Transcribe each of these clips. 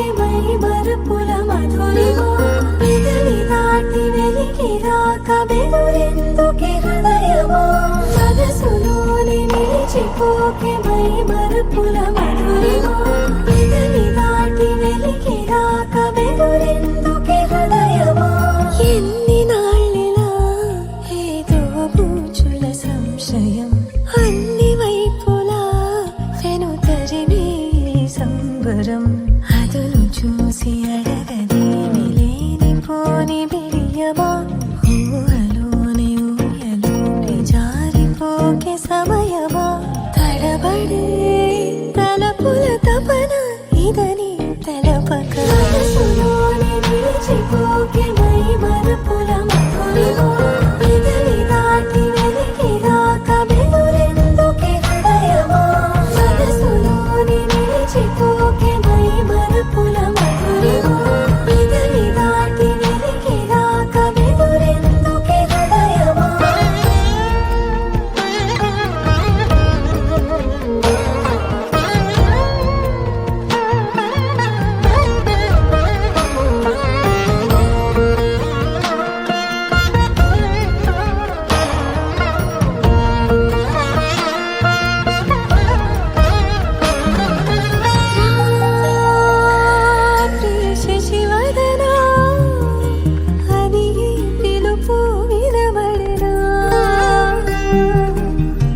మరిచిపోకే my మరపుల Madhurima పెదవి దాటి వెలికి రాక బెదురెందుకే హృదయమా మనసులోని నిలిచిపోకే మై మరపుల మధురిమా పెదవి దాటి వెలికి రాక బెదురెందుకే హృదయమా ఎన్ని నాళ్ళిలా ఏదో బూచుల సంశయం అన్ని వైపులా వెను తరిమే సంబరం అదును చూసి అడగదేమి లేనిపోని బిడియమా ఊహలోని ఊయలోని జారిపోకే సమయమా తడబడే తలపుల తపన ఇదని తెలపక మనసులోని నిలిచిపోకే మై మరపుల మధురిమా పెదవి దాటి వెలికి రాక బెదురెందుకే హృదయమా మనసులోని నిలిచిపోకే మై మరపుల మధురిమా పెదవి దాటి వెలికి రాక బెదురెందుకే హృదయమా శశివదనా అని పిలుపు వినబడనా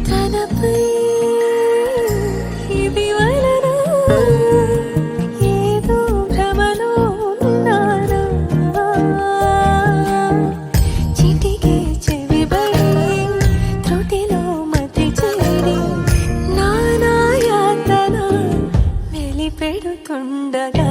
తనపై ఇది వలన ఏదో భ్రమలో ఉన్నానా చిటికే చెవిబడి త్రుటిలో మతి చేరి నానాయాతన వెలిపెడుతుండగా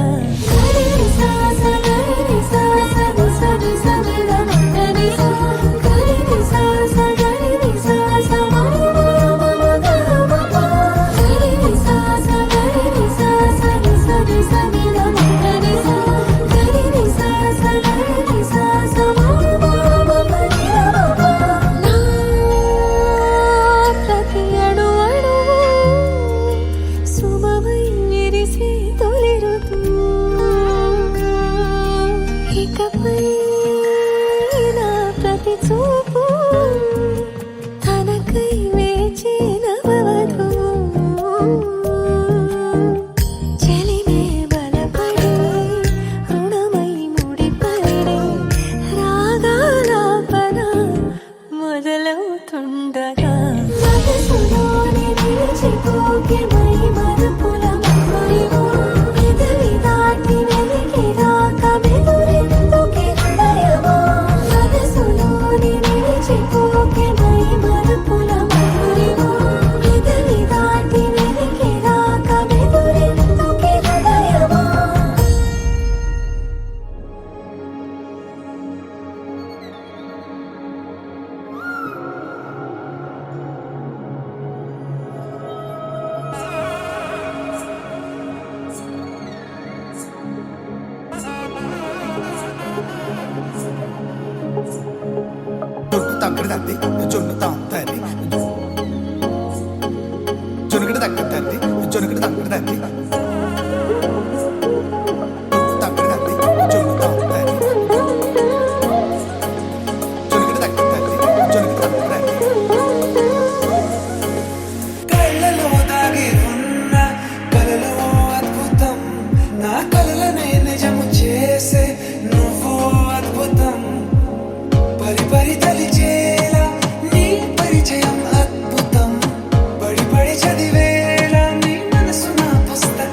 ప్రతి అణు అణువు సుమమై విరిసే తొలి ఋతువు ఇకపై నా ప్రతి చూపు తనకై వేచి నవవధువు చెలిమే బలపడి రుణమై ముడిపడి రాగాలాపన మొదలవుతుండగా మనసులోని నిలిచిపోకే మై మరపుల మధురిమా పెదవి దాటి వెలికి రాక బెదురెందుకే హృదయమా మనసులోని నిలిచిపోకే మై మరపుల మధురిమా పెదవి దాటి వెలికి రాక బెదురెందుకే హృదయమా జొన్ను తక్కడ తద్ది జొన్ను తాం తల్లి జొనుగడ తక్కడ తల్లి జొనుగడ తక్కడ తల్లి తక్కడ తల్లి జొన్ను తాం తల్లి జొనుగడ తక్కడ తల్లి జొనుగడ తక్కడ తల్లి కళ్ళలో దాగి ఉన్న కలలో అద్భుతం నా కలలనే నిజము చేసే నువ్వు అద్భుతం పరి పరి తలిచేలా నీ పరిచయం అద్భుతం పడి పడి చదివేలా నీ మనసు నా పుస్తకం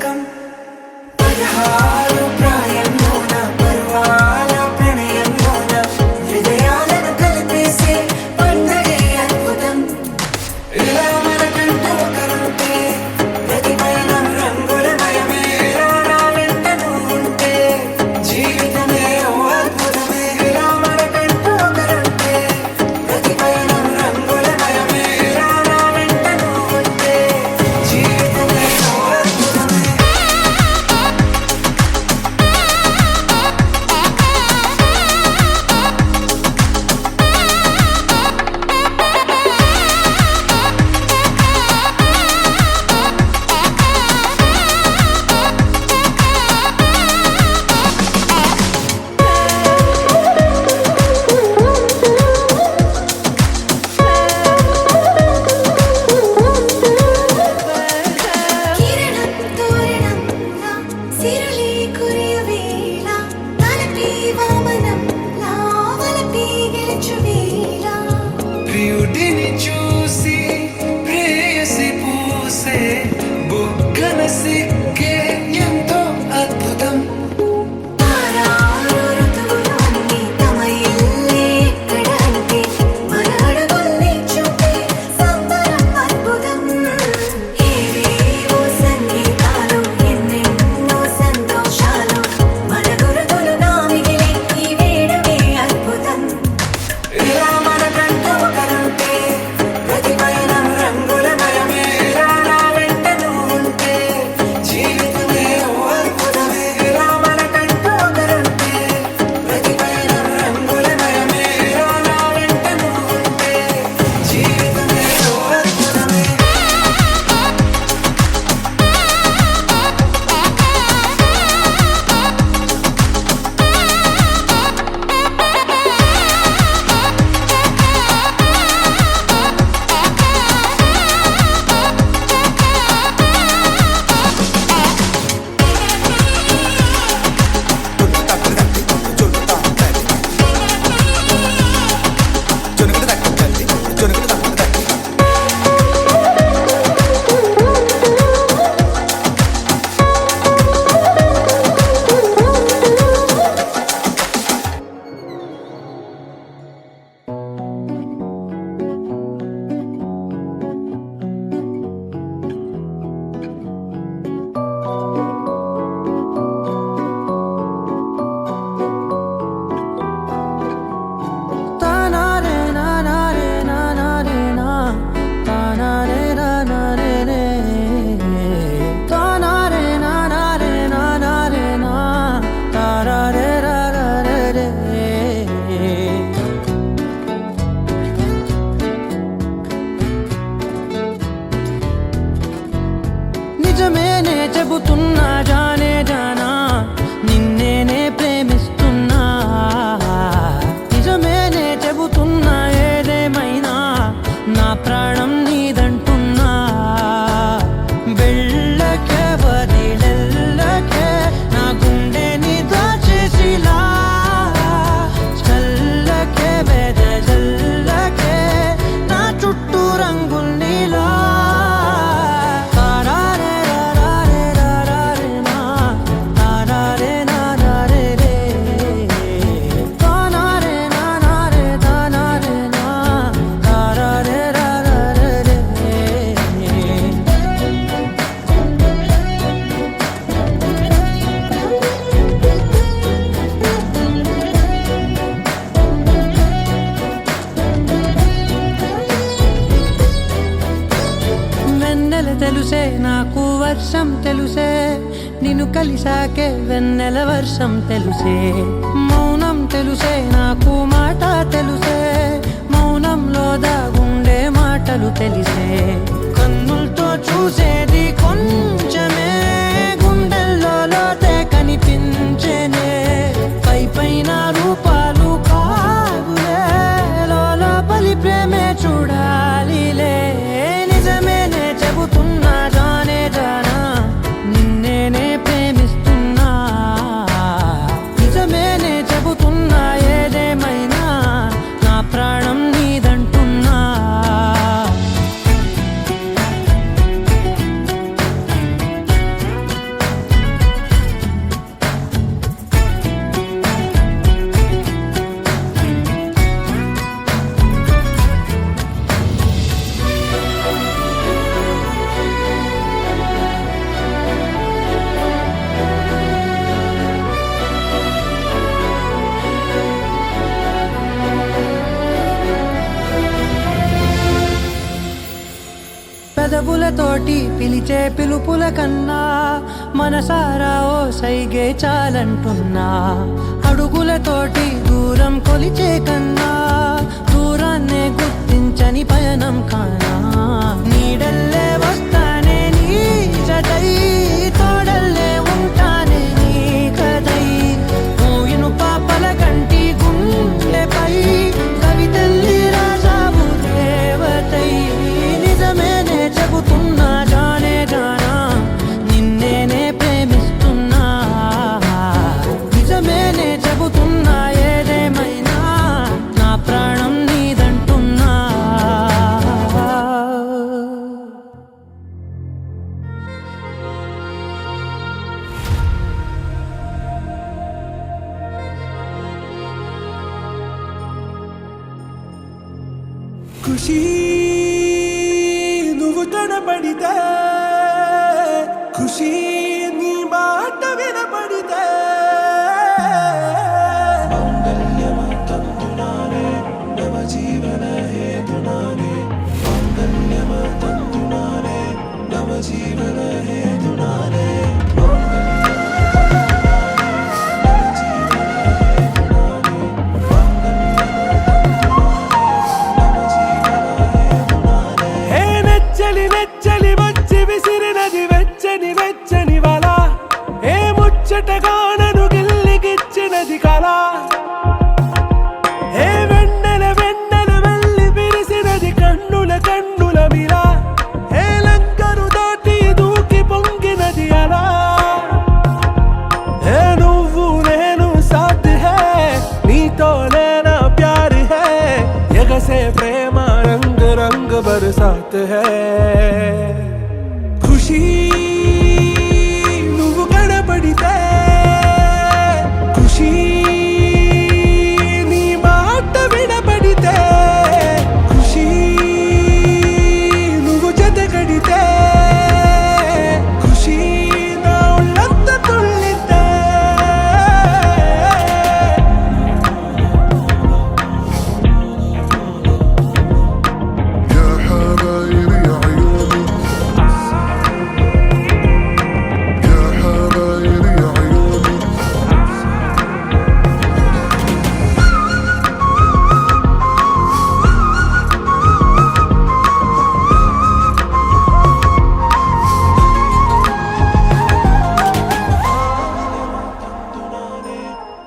తెలుసే నాకు వర్షం తెలుసే నిన్ను కలిసాకే వెన్నెల వర్షం తెలుసే మౌనం తెలుసే నాకు మాట తెలుసే మౌనంలో దాగుండే మాటలు తెలిసే కన్నులతో చూసేది కొంచెమే గుండెల్లో లోతే కనిపించేనే పై పైన రూపాలు కాదులే లోపలి ప్రేమే చూడాలిలే నిజమేనే చెబుతున్నా జానే జానా నిన్నేనే ప్రేమిస్తున్నా నిజమేనే చెబుతున్నా ఏదేమైనా నా ప్రాణం నీదంటున్నా పెదవులతోటి పిలిచే పిలుపుల కన్నా మనసారా ఓ సైగే చాలంటున్నా అడుగులతోటి దూరం కొలిచే కన్నా దూరాన్నే గుర్తించని పయనం కానా నీడల్లే వస్తానే నీ జతై తోడల్లే ఉంటానే నీ కదై మోయిను పాపల కంటి గుండెపై కవితల్లి రాజావు దేవతై నిజమేనే చెబుతున్నా జానే జానా నిన్నేనే ప్రేమిస్తున్నా నిజమేనే చెబుతున్నా ఏదేమైనా నా ప్రాణం నీదంటున్నా ఖుషీ నువ్వు కనబడితే ఖుషీ నీ మాట వినబడితే మంగళ్యమందునానే నవ జీవన హేతునానే మంగళ్యమందునానే నవ జీవన హేతునానే నెచ్చలి వచ్చి విసిరినది వెచ్చని వెచ్చని వల ఏ ముచ్చటగానను గిల్లిగిచ్చినది కళ ఏ వెన్నెల వెన్నెల వెళ్ళి విరిసినది కన్నుల కన్నుల మిల ఏ లంకరు దాటి దూకి పొంగినది అలా ఏ నువ్వు నేను సాథ్ హే నీతోనే నా ప్యార్ హే ఎగసే ప్రేమ రంగ్ రంగ్ బరసాత్ హే ఖుషీ నువ్వు కనబడితే ఖుషీ నీ మాట వినబడితే ఖుషీ నువ్వు జతగడితే ఖుషీ నా ఒళ్ళంత తుళ్ళితే يا حبايب يا عيوني يا حبايب يا عيوني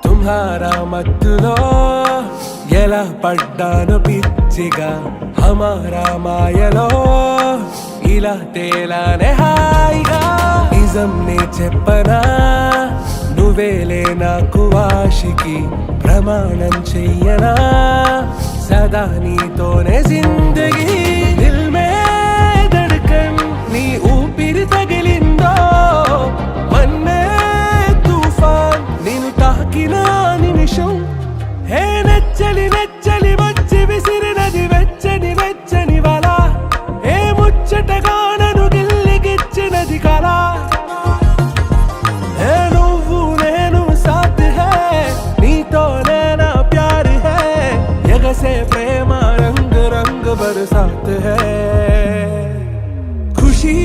తుమ్హారా మత్తులో ఎలా పడ్డాను పిచ్చిగా హమారా మాయలో ఇలా తేలానే హాయిగా నిజం నే చెప్పనా నువ్వేలే నాకు ఆశికి ప్రమాణం చెయ్యనా సదా నీతోనే జిందగీ దిల్ మే ధడ్కన్ నీ ఊపిరి తగిలిందో మన్నే తుఫాన్ నిన్ను తాకిన నిమిషం హే నెచ్చలి నెచ్చలి వచ్చి విసిరినది వెచ్చని వెచ్చని వల ఏ ముచ్చటగానను గిల్లిగిచ్చినది కళ ఏ నువ్వు నేను సాథ్ హే నీతోనే నా ప్యార్ హే ఎగసే ప్రేమ రంగ్ రంగ్ బరసాత్ హే ఖుషీ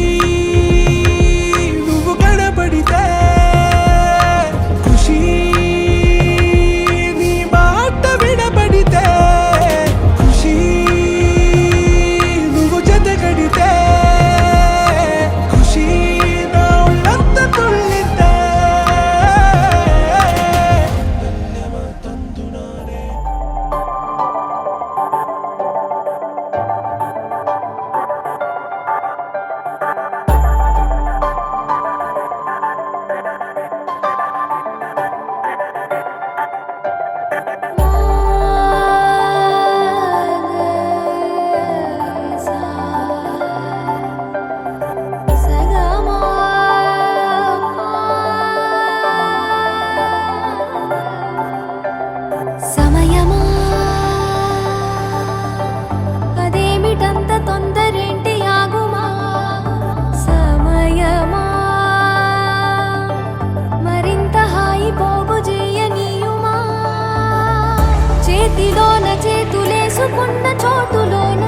చేతిలోన చేతులేసుకున్న చోటులోన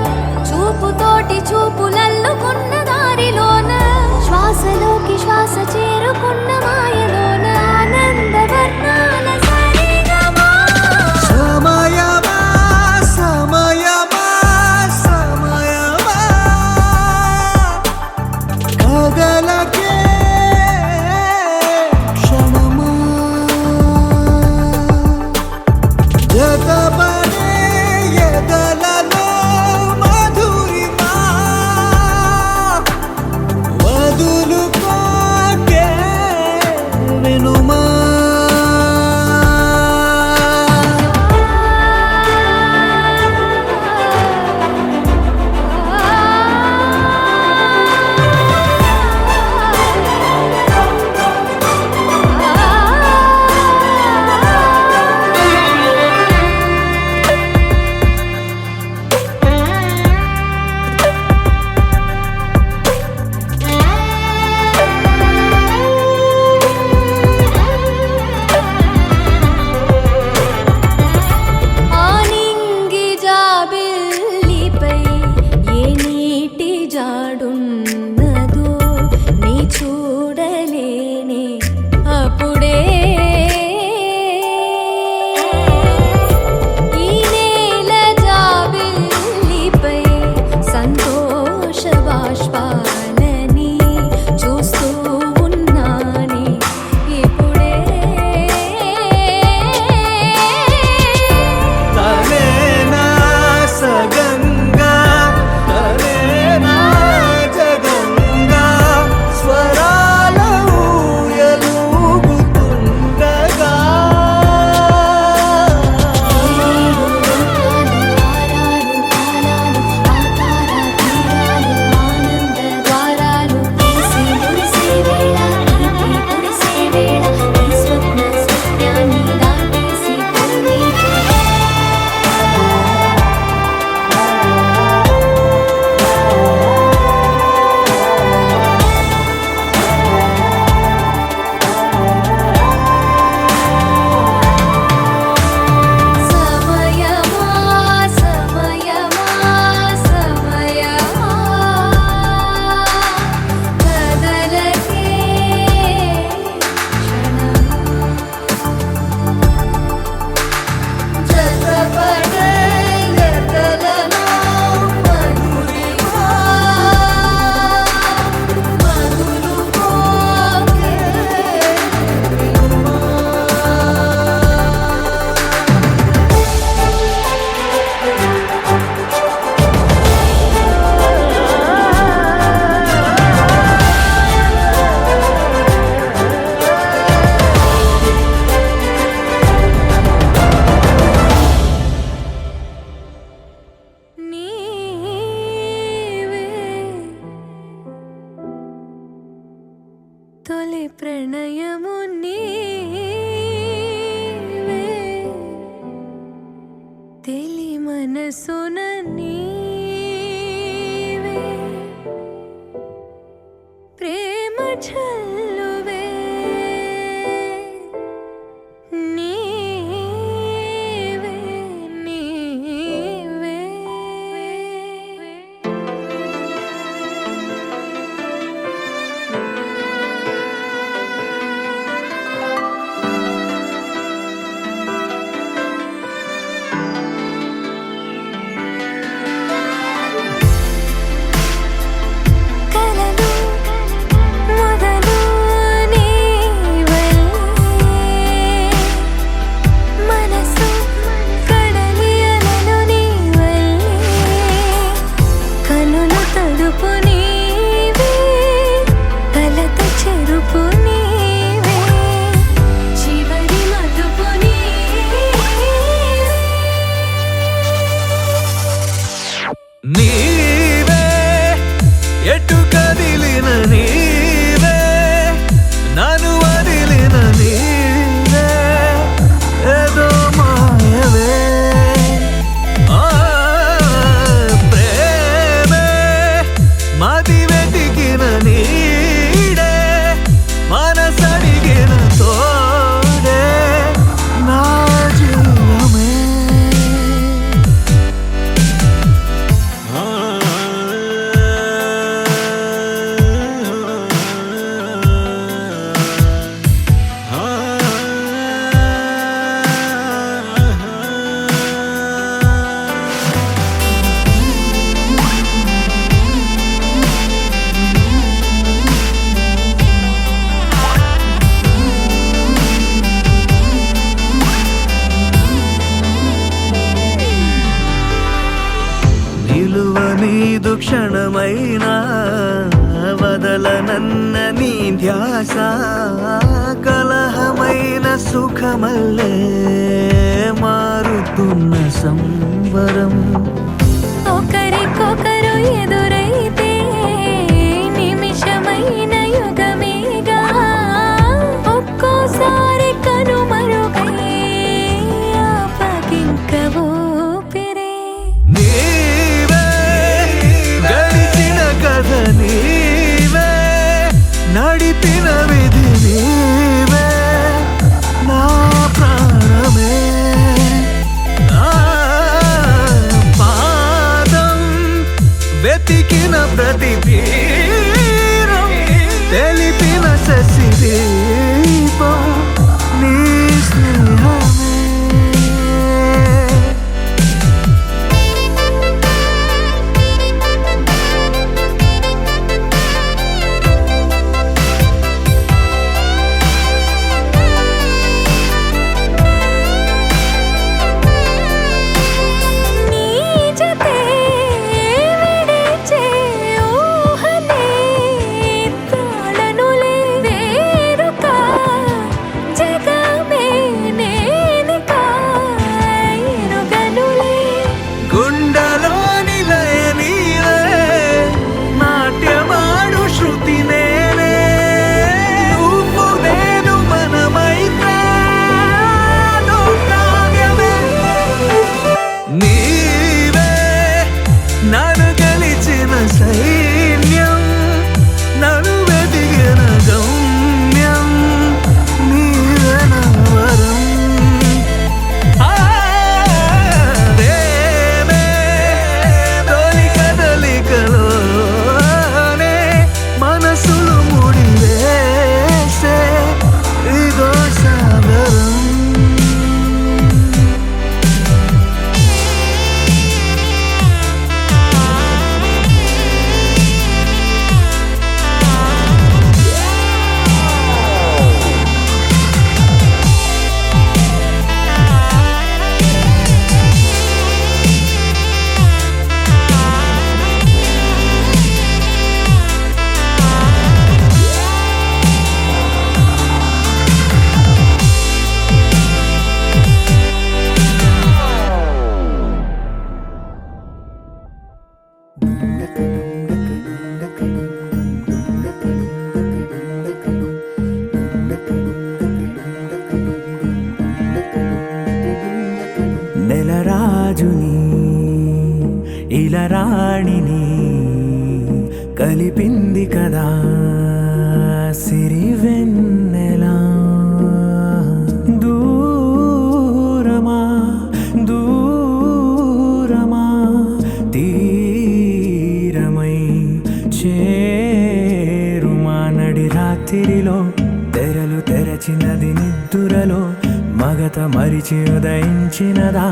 చూపుతోటి చూపులల్లుకున్న దారిలోన శ్వాసలోకి శ్వాస చేరుకున్న మాయలోన ఆనంద వర్ణాల సరిగమా సమయమా సమయమా సమయమా కదలకే క్షణమా జతపడే ఎదలలో మధురిమా వదులుకోకే వినుమా ఆనింగి జాబిల్లిపై ఏ నీటి జాడున్నదో నీ చూడలేనే అప్పుడే ఈ నేల జాబిల్లిపై సంతోష బాష్పాలని చూస్తూ ఉన్నానే ఇప్పుడే తనేనా సగంగా తనేనా జగంగా స్వరాల ఊయలూగుతుండగా సమయమా సమయమా సమయమా కదలకే క్షణమా జతపడే ఎదలలో మధురిమా వదులుకోకే నీవే తొలి ప్రణయము నీవే తెలి మనసున నీవే ప్రేమ చల్లువే నీవే నీవే కలలు మొదలు క్షణమైనా వదలనన్న నీ ధ్యాస కలహమైన సుఖమల్లే మారుతున్న సంవరం ఒకరికొకరు ఎదురైతే నిమిషమైన యుగమేగా ఒక్కోసారి కనుమరుగై ఆపకింక ఊపిరే నీవే గడిచిన కథ నీవే నడిపిన విధి నీవే నా ప్రాణమే పాదం వెతికిన ప్రతి తీరం తెలిపిన శశిదీపం నీ స్నేహమే నీ జతే విడిచే ఊహనే తాళనులే వేరుక జగమే నేనిక ఎరుగనులే గుండెలోని లయ నీవే నాట్యమాడు శృతి నేనే నువ్వు నేను మనమైతే అదో కావ్యమే నీవే నన్ను గెలిచిన సైన్యం నన్ను వెతికిన గమ్యం నీవే నా వరం దేవే తొలి కదలికలోనే మనసులు ముడివేసే ఇదో సాగరం నెలరాజుని ఇలరాణిని కలిపింది కదా సిరివెన్నెలా దూరమా దూరమా తీరమై చేరుమా నడి రాత్రిలో తెరలు తెరచినది నిద్దురలో మగత మరిచి ఉదయించినదా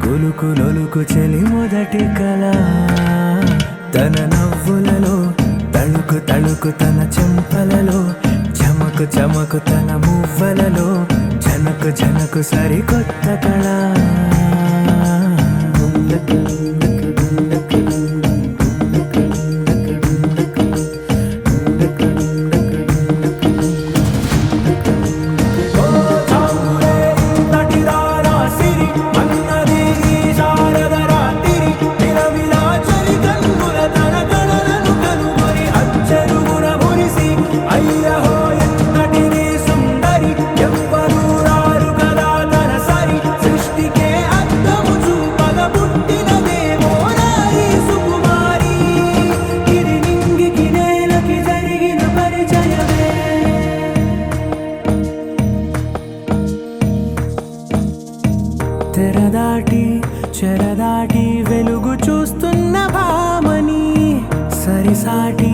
కులుకు లొలుకు చెలి మొదటి కళ తన నవ్వులలో తళుకు తళుకు తన చెంపలలో చమకు చమకు తన మువ్వలలో జనకు జనకు సరికొత్త కళ తెరదాటి చెరదాటి వెలుగు చూస్తున్న భామని సరిసాటి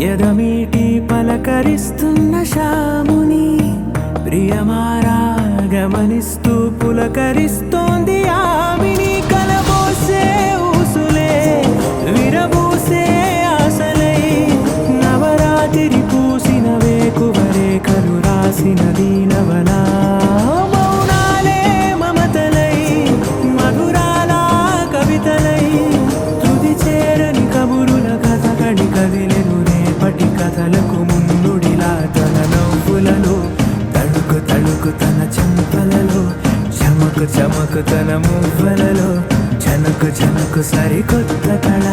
ఎదమీటి పలకరిస్తున్న శాముని ప్రియమారా గమనిస్తూ పులకరిస్తోంది ఆమిని కలబోసే ఊసులే విరబూసే ఆశలై నవరాత్రి పూసిన వేకువరే కలు రాసిన దీనవనా మౌనాలే మమతలై మధురాల కవితలై తుది చేరని కబురుల మువ్వలలో చనకు చనకు సరికొత్త కళ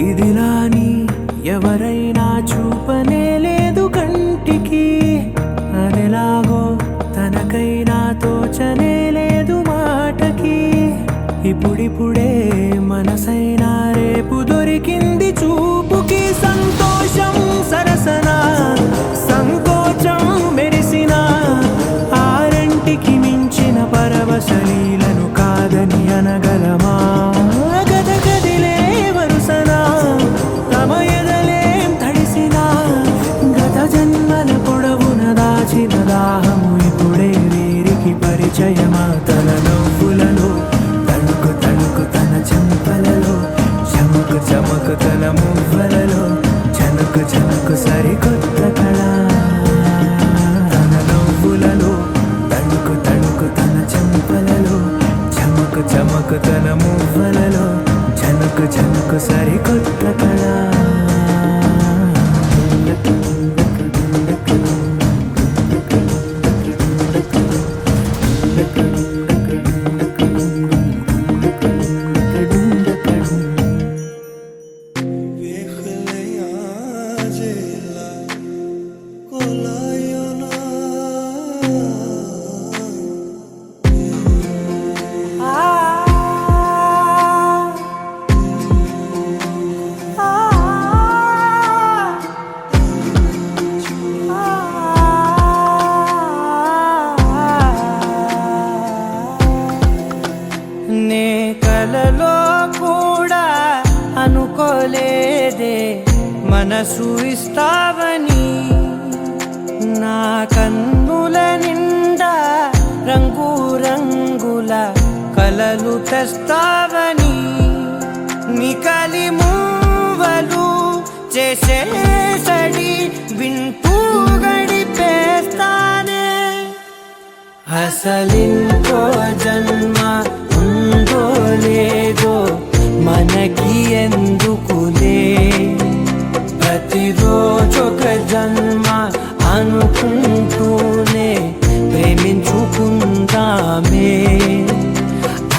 ఇదిలాని ఎవరైనా చూపనే లేదు కంటికి అదెలాగో తనకైనా తోచనే లేదు మాటకి ఇప్పుడిప్పుడే మనసైనా రేపు దొరికింది చూపుకి సంతోషం సరసన సంకోచం మెరిసిన ఆరంటికి మించిన పరవశలీలను కాదని అనగలమా గద గదిలే వరుసనా తమ ఎదలేం తడిసినా గత జన్మల పొడవున దాచిన దాహము ఇప్పుడే వీరికి పరిచయమా తన నవ్వులలో తణుకు తణుకు తన చెంపలలో చమకు చమకు తన మువ్వలలో చనుకు చనుకు సరికొత్త కళ తన నవ్వులలో తణుకు తణుకు తన చెంపలలో చమకు చమకు తన మువ్వలలో చనుకు చనుకు సరికొత్త కళ నే కలలో కూడా అనుకోలేదే మనసు ఇస్తావని నా కన్నుల నిండా రంగు రంగుల కలలు తెస్తావని నికలి మూవలు చేసేసడి వింటూ గడిపేస్తానే అసలింకో జన్మ ఉందో లేదో మనకి ఎందుకులే ప్రతిరోజొక జన్మ అనుకుంటూనే ప్రేమించుకుందామే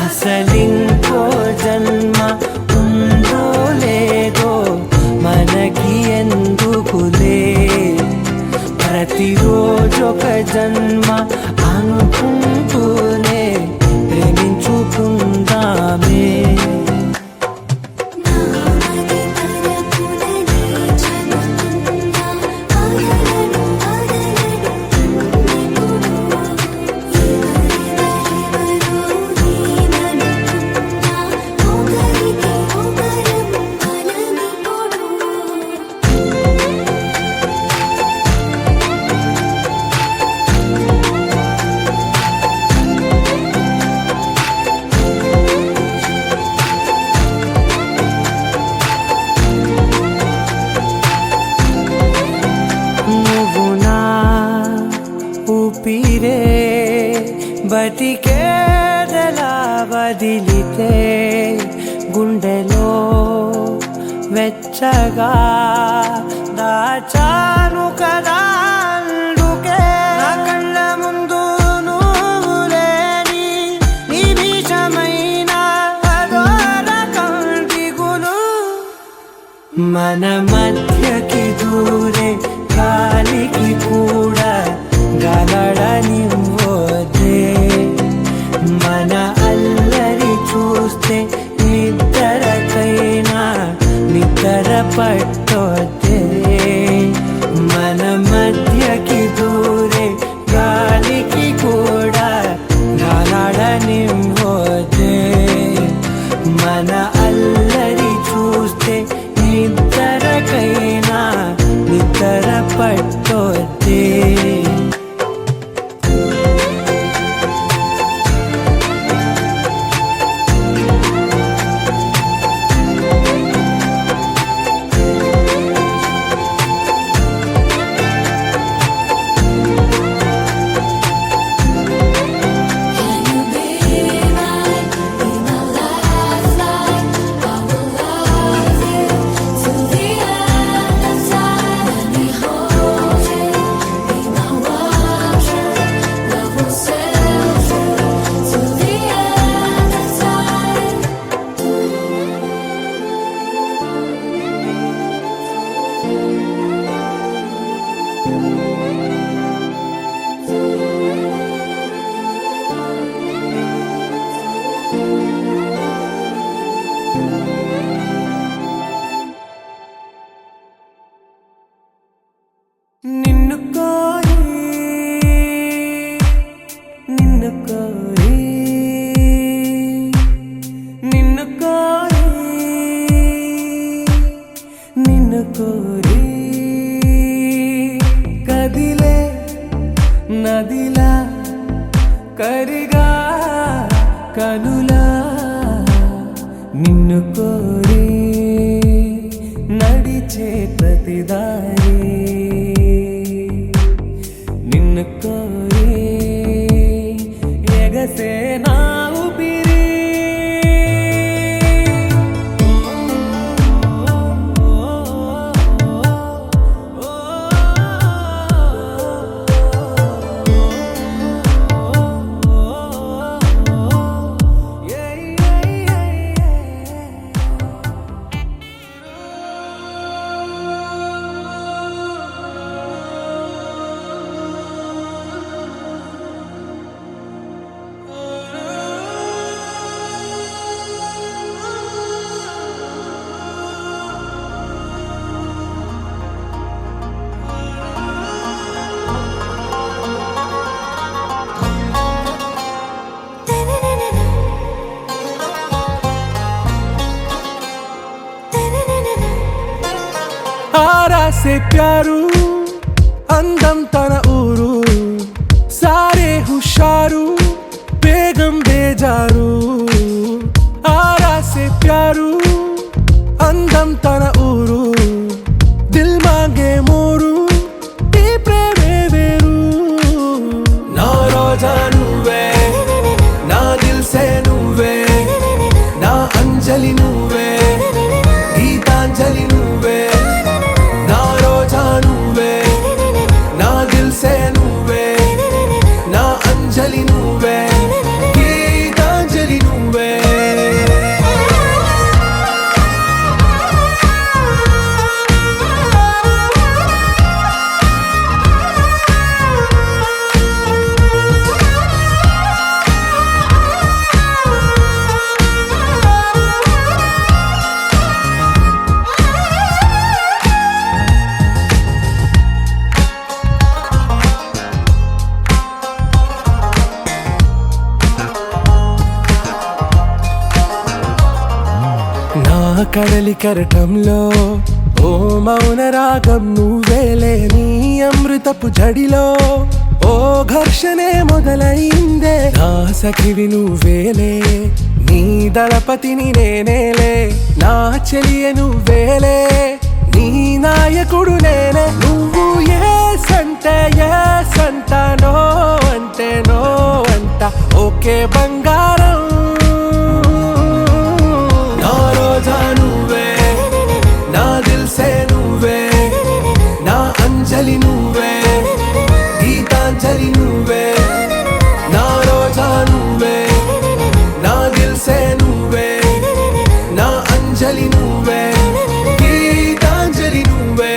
అసలింకో జన్మ ఉందో లేదో మనకి ఎందుకులే ప్రతిరోజొక జన్మ అనుకుంటూనే ప్రేమించుకుందామే నామది తరపుననే చెబుతున్నా ఆగలను ఆగలను ఎవరెవరెవరో నేననుకున్నా ఒకరికి ఒకరం మనమిప్పుడు నువ్వు నా ఊపిరే బతికేదలా వదిలితే గుండెలో వెచ్చగా దాచాను కదా అందుకే నా కళ్ళ ముందు నువ్వు లేని నిమిషమైన అదోర కంటిగులు మన మధ్యకి దూరే గాలికి కూడా గలడనివ్వదే మన అల్లరి చూస్తే నిద్రకైనా నిద్ర పట్టొద్దే మన మధ్యకి దూరే గాలికి కూడా గలడనివ్వదే మన అల్లరి చూస్తే నిద్రకైనా నిద్ర పట్టొద్దే కోరి కదిలే నదిలా కరిగా కనులా నిన్ను కోరి నడిచే ప్రతిదారి నిన్ను కోరి ఎగసే నా ఊపిరి आरा से प्यारू అందం తన ఊరు సారే హుషారు బేగం బేజారు ఆరా से प्यारू అందం తన ఊరు దిల్ మాంగే మోరు ఈ ప్రేమే వేరు నా రోజా నువ్వే నా దిల్ సే నువ్వే నా అంజలి నువ్వే గీతాంజలి నువ్వే నా రోజా నువ్వే నా దిల్ సే నువ్వే నా అంజలి నువ్వే గీతాంజలి నువ్వే నా కడలి కరటంలో ఓ మౌన రాగం నువ్వేలే నీ అమృతపు జడిలో ఓ ఘర్షణే మొదలైందే నా సఖివి నువ్వేలే నీ దళపతిని నేనేలే నా చెలియ నువ్వేలే నీ నాయకుడు నేనే నువ్వు ఏ సంట నో అంటే నో అంట ఓకే బంగారం నా రోజా నువ్వే నా దిల్ సే నువ్వే నా అంజలి నువ్వే గీతాంజలి నువ్వే నా రోజా నువ్వే నా దిల్ సే నువ్వే నా అంజలి నువ్వే గీతాంజలి నువ్వే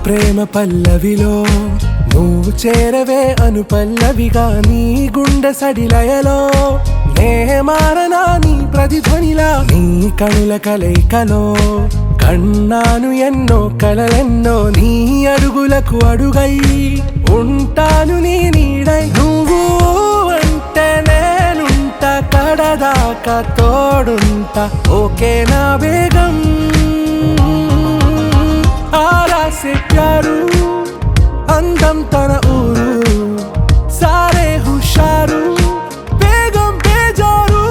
ప్రేమ పల్లవిలో నువ్వు చేరవే అను పల్లవిగా నీ గుండె సడిలయలో నే మారనా నీ ప్రతిధ్వనిలా నీ కనుల కలయికలో కన్నాను ఎన్నో కలలెన్నో నీ అడుగులకు అడుగై ఉంటాను నీ నీడై నువ్వు అంటే నేనుంట కడదాకా తోడుంటా ఓకే నా వేగం आरा से प्यारू అందం తన ఊరు సారే హుషారు బేగం బేజారు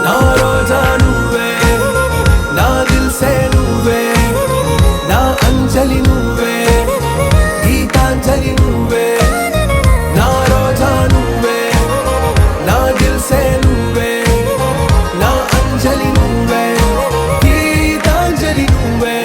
నా రోజా నువ్వే నా దిల్ సే నువ్వే నా అంజలి నువ్వే గీతాంజలి నువ్వే నా రోజా నువ్వే నా దిల్ సే నువ్వే నా అంజలి నువ్వే గీతాంజలి నువ్వే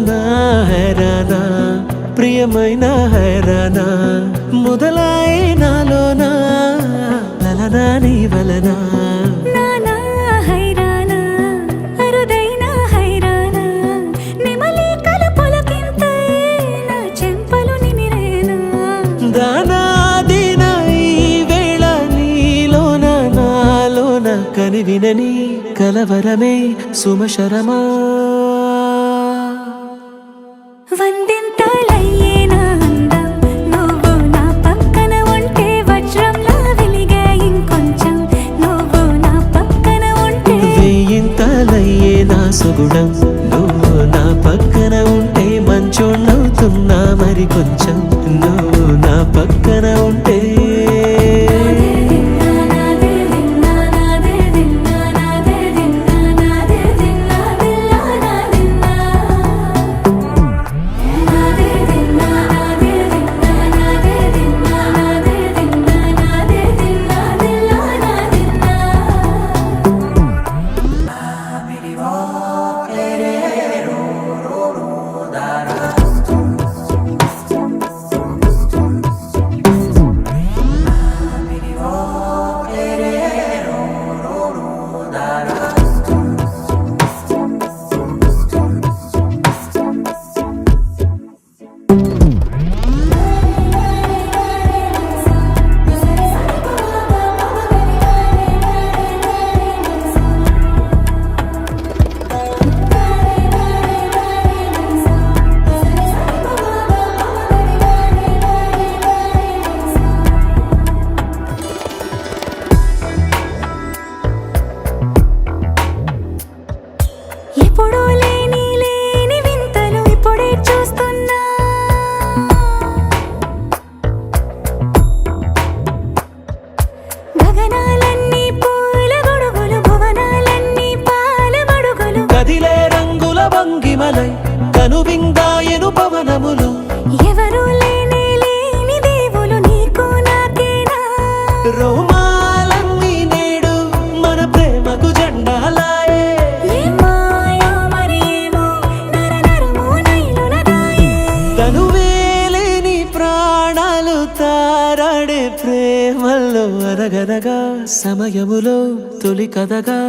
నా హైరానా ప్రియమైన హైరానా మొదలై నాలోనా లలనా నీ వలనా నానా హైరానా అరుదైన హైరానా నెమలి కలుపులకింతై నా చెంపలు నిమిరేనా దానాదిన ఈ వేళ నీలోన నాలోన కనివినని కలవరమే సుమశరమా వందింతలయ్యే నా అందం నువ్వు నా పక్కన ఉంటే వజ్రంలా వెలిగే ఇంకొంచెం నువ్వు నా పక్కన ఉంటే వేయింతలయ్యే నా సుగుణం నువ్వు నా పక్కన ఉంటే మంచోణ్ణవుతున్నా మరి కొంచెం నువ్వు నా పక్కన ఉంటే ఎప్పుడూ లేని లేని వింతలు ఇప్పుడే చూస్తున్నా గగనాలన్నీ పూల గొడుగులు భువనాలన్నీ పాల మడుగులు కదిలే రంగుల భంగిమలై కనువిందాయను పవనములు ఎవరూ లేని లేని దేవులు నీకు నాకేనా రోమాలన్నీ నేడు మన ప్రేమకు జెండాలాయే ఏ మాయో మరి ఏమో నరనరమో నైలున దాయే తనువేలేని ప్రాణాలు తారాడే ప్రేమల్లో అనగనగా సమయములో తొలి కథగా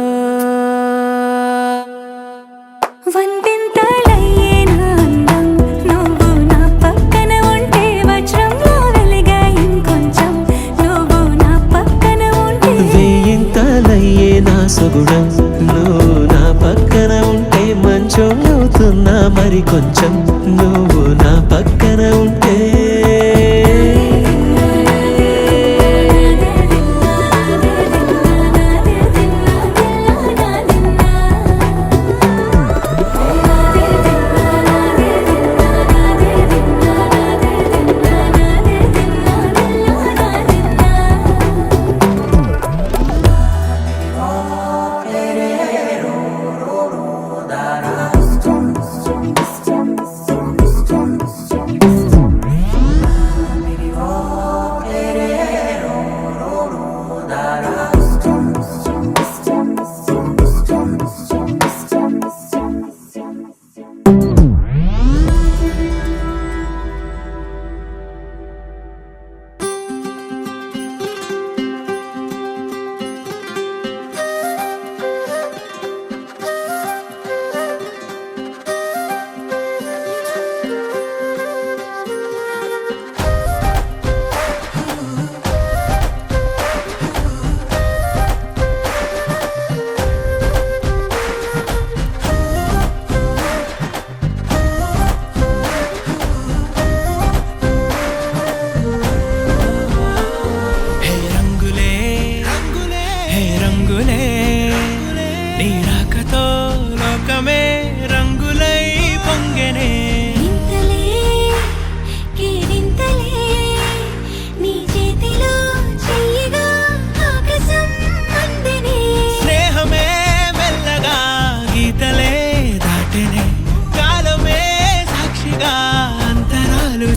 వందింతలయ్యే నా అందం నువ్వు నా పక్కన ఉంటే వజ్రంలా వెలిగే ఇంకొంచెం నువ్వు నా పక్కన ఉంటే వేయింతలయ్యే నా సుగుణం నువ్వు నా పక్కన ఉంటే మంచోణ్ణవుతున్నా మరి కొంచెం నువ్వు నా పక్కన ఉంటే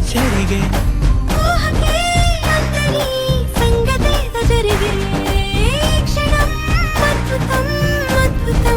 జరిగే ఊహకే అంతని సంగతేదో జరిగే క్షణం అద్భుతం అద్భుతం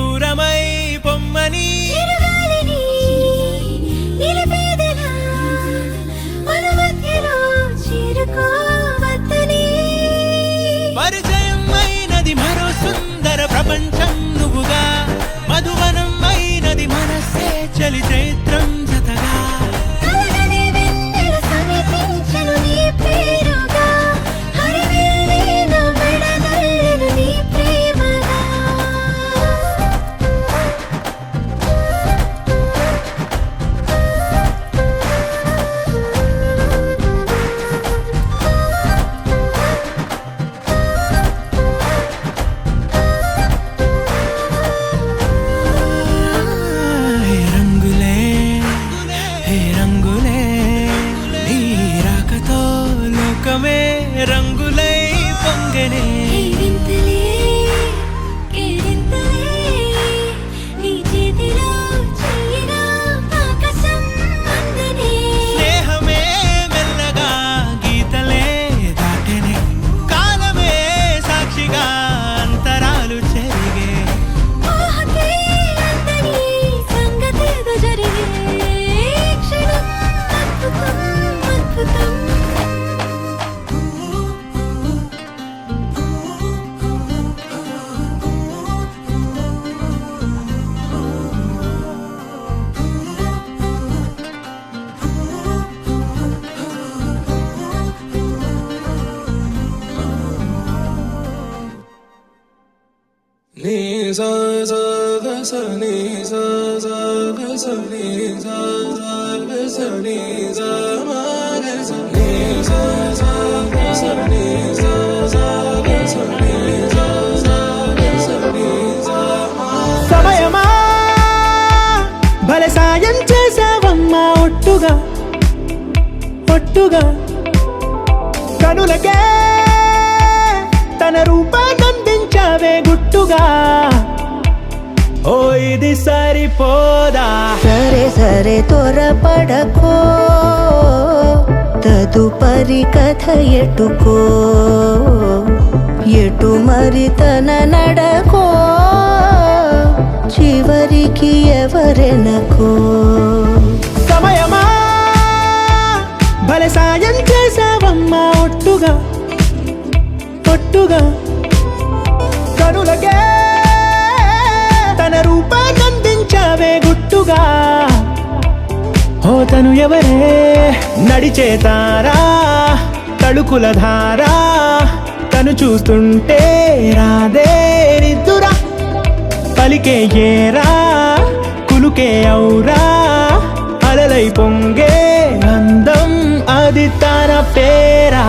దూరమై పొమ్మని చిరుగాలిని నిలిపేదెలా మన మధ్యలో చేరుకోవద్దని పరిచయం అయినది మరో సుందర ప్రపంచం నువ్వుగా మధువనం అయినది మనసే చలి చైత్రం జతగా కలగని వెన్నెల సమీపించను నీ పేరుగా హరివెల్లి నా మెడదల్లెను నీ ప్రేమగా హే రంగులే హే రంగులే నీ రాకతో లోకమే రంగులై పొంగనే కేరింతలే కేరింతలే నీ చేతిలో చెయ్యిగా ఆకాశం అందనే స్నేహమే మెల్లగా గీతలే దాటెనే కాలమే సాక్షిగా అంతరాలు చెరిగే ఊహకే అందని సంగతేదో జరిగే క్షణం అద్భుతం అద్భుతం నీ సా సా గ స నీ సా సా గ స నీ సా సా గ స నీ సా మా గ స నీ సా సా గ స నీ సా సా గ స నీ సా సా గ స నీ సా మా సమయమా భలే సాయం చేసావమ్మా ఒట్టుగా ఒట్టుగా కనులకే తన రూపాన్నందించావే గుట్టుగా ఓ ఇది సరిపోదా సరే సరే త్వరపడకో తదుపరి కథ ఎటుకో ఎటు మరి తన నడకో చివరికి ఎవరెనకో సమయమా భలే సాయం చేసావమ్మా ఒట్టుగా ఒట్టుగా కనులకే తన రూపాన్నందించావే గుట్టుగా ఓ తను ఎవరే నడిచే తారా తళుకుల ధారా తను చూస్తుంటే రాదే నిద్దురా పలికే ఏరా కులుకే ఔరా అలలై పొంగే అందం అది తన పేరా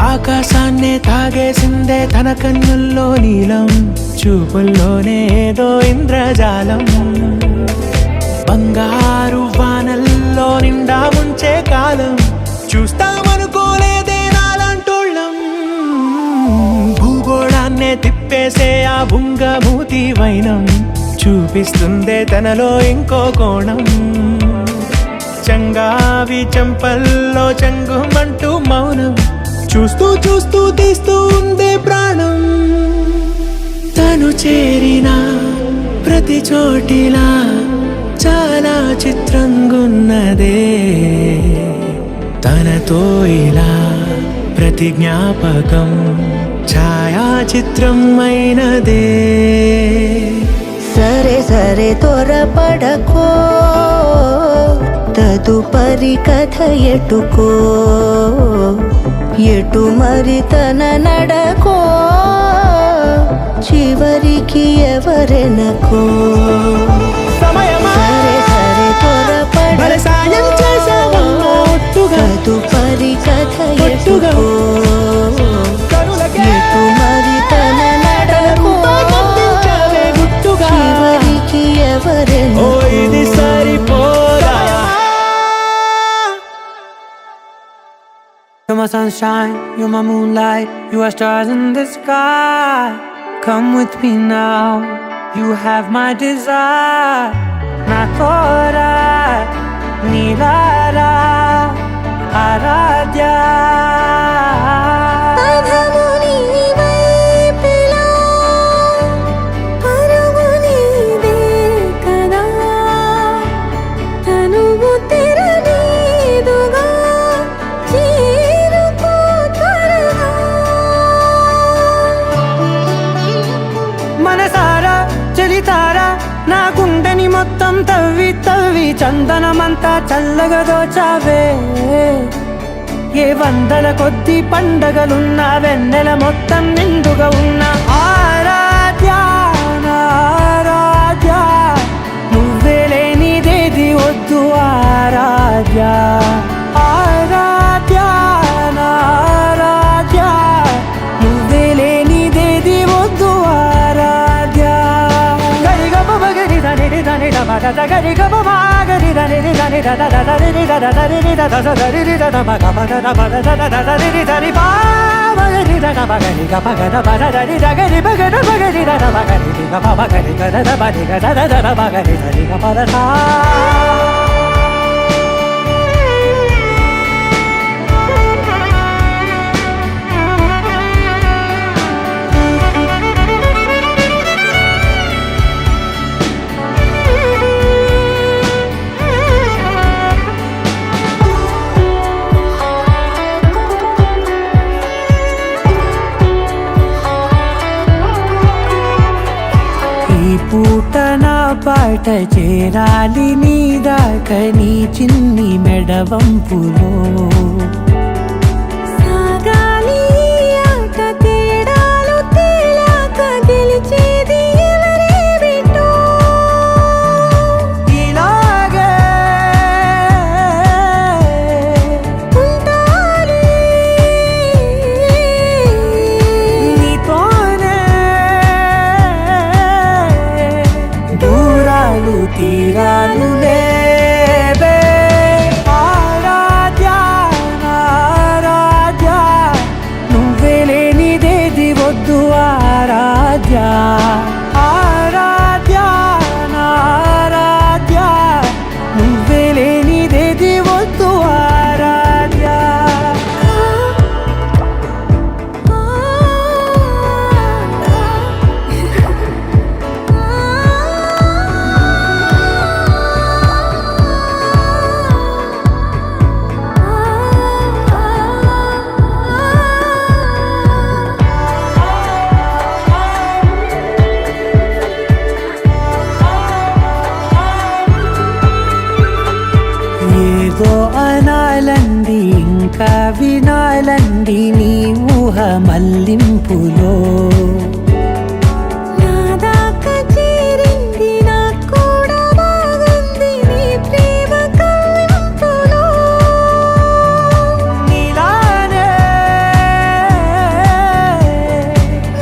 ఆకాశాన్నే తాగేసిందే తన కన్నుల్లో నీలం చూపుల్లోనే ఏదో ఇంద్రజాలం బంగారు వానల్లో నిండా ముంచే కాలం చూస్తామనుకోలేదే నాలాంటోళ్ళం భూగోళాన్నే తిప్పేసే ఆ బుంగమూతి వైనం చూపిస్తుందే తనలో ఇంకో కోణం చంగావి చెంపల్లో చెంగుమంటూ మౌనం చూస్తూ చూస్తూ తీస్తూ ఉందే ప్రాణం తను చేరిన ప్రతి చోటిలా చాలా చిత్రంగున్నదే తనతో ఇలా ప్రతి జ్ఞాపకం ఛాయాచిత్రం అయినదే సరే సరే త్వరపడకో తదుపరి కథ ఎటుకో ఎటు మరి తన నడకో చివరికి ఎవరెనకో సమయమా సరే సరే భలే సాయం చేసావమ్మా ఒట్టుగా తదుపరి కథ ఒట్టుగా ఎటుకో కనులకే ఎటు మరి తన నడకో రూపాన్నందించావే గుట్టుగా చివరికి ఓ ఎవరెనకో ఇది సరిపోదా You're my sunshine, you're my moonlight, you are stars in the sky. Come with me now, you have my desire. Na tora, nilara, aradya. అధము నీవైపిలా పరుగు నీదే కదా తనువు తెరనీదుగా చేరుకో త్వరగా మనసారా చలితారా నా గుండెని మొత్తం తవ్వి తవ్వి చందనమంతా చల్లగా దోచావే ఏ వందల కొద్ది పండగలున్నా వెన్నెల మొత్తం నిండుగా ఉన్న ఆరాధ్య నా ఆరాధ్య నువ్వే లేనిదేది వద్దు ఆరాధ్య ఆరాధ్య నా ఆరాధ్య నువ్వే లేనిదేది వద్దు ఆరాధ్య గరిగ బగరి దని దని డబద గరిగ బగరి దని దని దద దరి దద దరి దద దరి దద బగ బగ దబద దద దరి దరి బాగరి దద బగరి గ బగ దబద దరి దగరి బగ బగరి దద బగరి గ బగరి గ దద బగరి గ దద దద బగరి దరి గ బద సా ఈ పూట నా పాట చేరాలి నీ దాకా నీ చిన్ని మెడవంపులో సాగాలి ఆట తేడాలు తేలాక గెలిచేది ఎవరే బిడ్డో ఇలాగే ఉంటాలి నీతోనే దూరాలు తీరాలు లేవే ఆరాధ్య నా ఆరాధ్య నువ్వే లేనిదేది వద్దు ఆరాధ్య ఆరాధ్య నా ఆరాధ్య నువ్వే లేనిదేది వద్దు ఆరాధ్య ఏదో అనాలండి ఇంకా వినాలండి నీ ఊహ మల్లింపులో నా దాకా చేరింది నాకు కూడా బాగుంది నీ ప్రేమ కవ్వింపులో నీలానే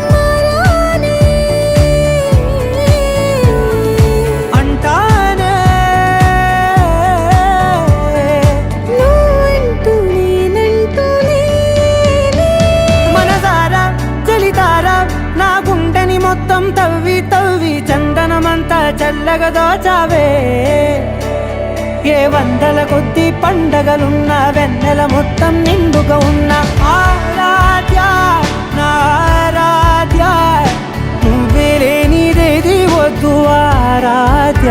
మరానే అంటానే నువ్వంటూ నేనంటూ లేనే మనసారా చలితారా నా గుండెని మొత్తం తవ్వి తవ్వి చందనమంతా చల్లగా దోచావే ఏ వందల కొద్ది పండగలున్న వెన్నెల మొత్తం నిండుగా ఉన్న ఆరాధ్య నా ఆరాధ్య నువ్వే లేనిదేది వద్దు ఆరాధ్య